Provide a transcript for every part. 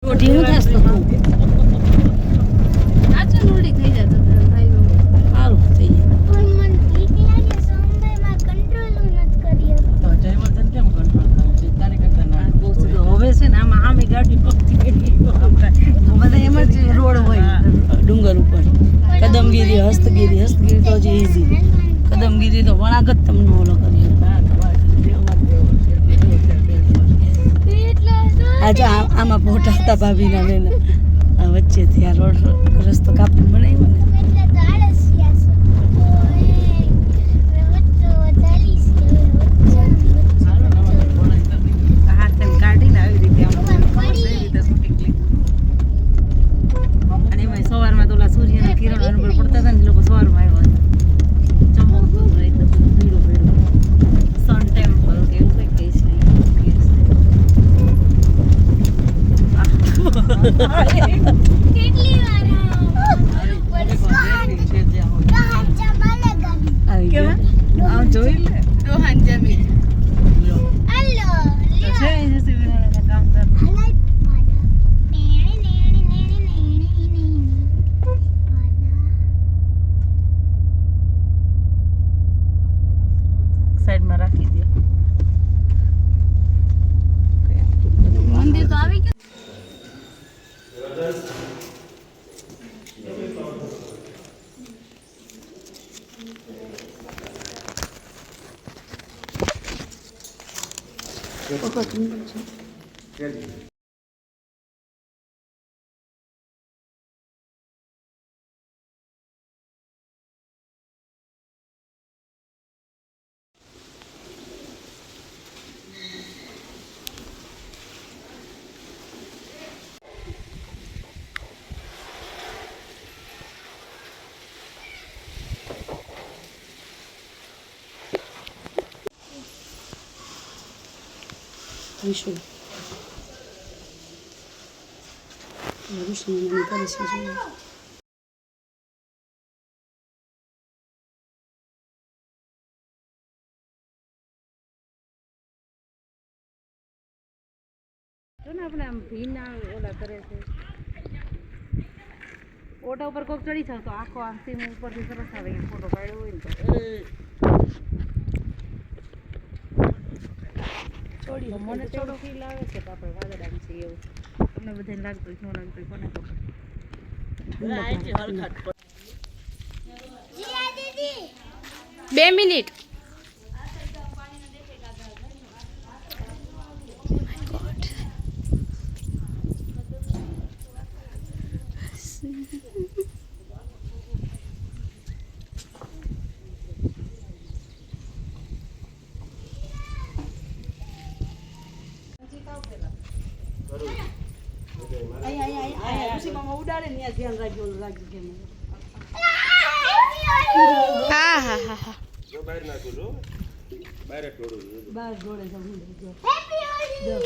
રોટી હું થાસ તો તું આચો નોડી થઈ જતો ભાઈ સારું થઈ પણ મન ભીખ લાગે સંભાઈ માં કંટ્રોલ નથી કર્યો તો જયવર્ધન કેમ કંટ્રોલ કરે છે તારે કરતા ના બહુ સીધો હવે છે ને આમાં આમે ગાડી પકડી બધા એમ જ રોડ હોય ડુંગર ઉપર કદમગીરી હસ્તગીરી તો હજી ઈઝી કદમગીરી તો વણાક જ તમને ઓલો કરી આજે આમાં ફોટા હતા ભાભીના લઈને આ વચ્ચેથી આ રોડ રસ્તો કાપીને બનાવ્યો ને એટલે તો આળસિયા છે ઓય વચ્ચો ચાલીસ હાથ કાઢીને આવી રીતે આમ રીતે શૂટિંગ ક્લિક અને એમાં સવારમાં તો ઓલા સૂર્યના કિરણ અનુભવ પડતા હતા ને લોકો સવારમાં આવ્યા હતા ચમકતું હતું એકદમ ભીડું સન ટેમ્પલ કે એવું કંઈક કહે છે કેટલી વાર આવી ગયો આમ જોઈ લે રોહન જમી હલો તો છે અહીં જશે વિનાના કામ કર હલાઈ પાડા સાઈડમાં રાખી દે મંદિર તો આવી ગયું વિશુ વિશુની મને કરે છે જો ને આપણે આમ ભીના ઓલા કરે છે ઓટા ઉપર કોક ચડી જાવ તો આખો આમ સીમ ઉપરથી સરસ આવે ફોટો પાડ્યો હોય ને તો મને થોડો ફીલ આવે છે કે આપણે વાદળામ છીએ એવું તમને બધાને લાગતું ન લાગતું કોને ખબર જીયા દીદી 2 મિનિટ ઉડાડે ને ધ્યાન રાખજો રાખજો કેમ હા હા હા હા જો બહાર નાખું છું બહાર છોડું બહાર જોડે જવું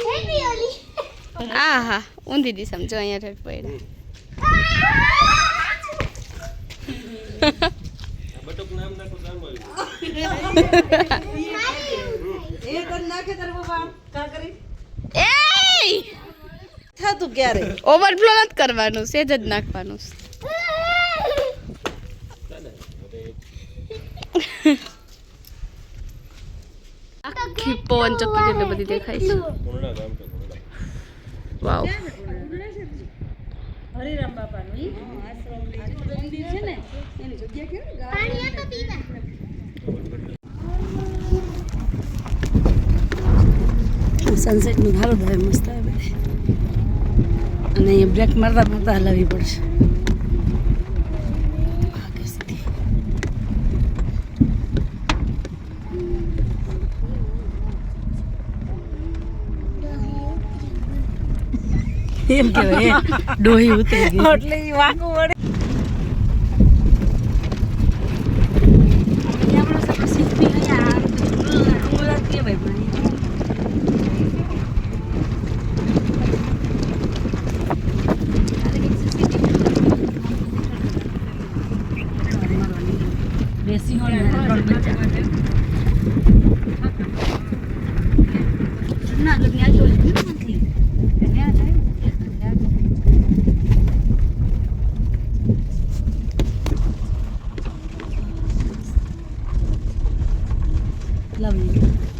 હેપી હોલી હા હા ઊંધી દિશામાં જો અહીંયા રેડ પડ્યા બટુક નામ નાખું કામ એ કર નાખે તાર બાબા કા કરી એ થાતું ક્યારે ઓવરફ્લો નથી કરવાનું સેજ જ નાખવાનું આખી પવન ચક્કી જેટલી બધી દેખાય છે કોરડા ગામ છે કોરડા વાવ હરિરામ બાપાનું ઈ આશ્રમ મંદિર છે ને એની જગ્યા કેવી પાણી આપો પીવા સનસેટ નું હાલો ભાઈ મસ્ત આવે અને અહીંયા બ્રેક મારતા મારતા હલાવવી પડશે એમ કેવાય ડોહી ઉતરી ગઈ એટલે ઈ વાકું વળે આપણો સપો સીધી અહીંયા ડુંગરા કેવાય પણ બેસી હોય ને ત્રણ બચ્ચા ના તો ત્યાં ચોલી નથી ત્યાં જાય લવ યુ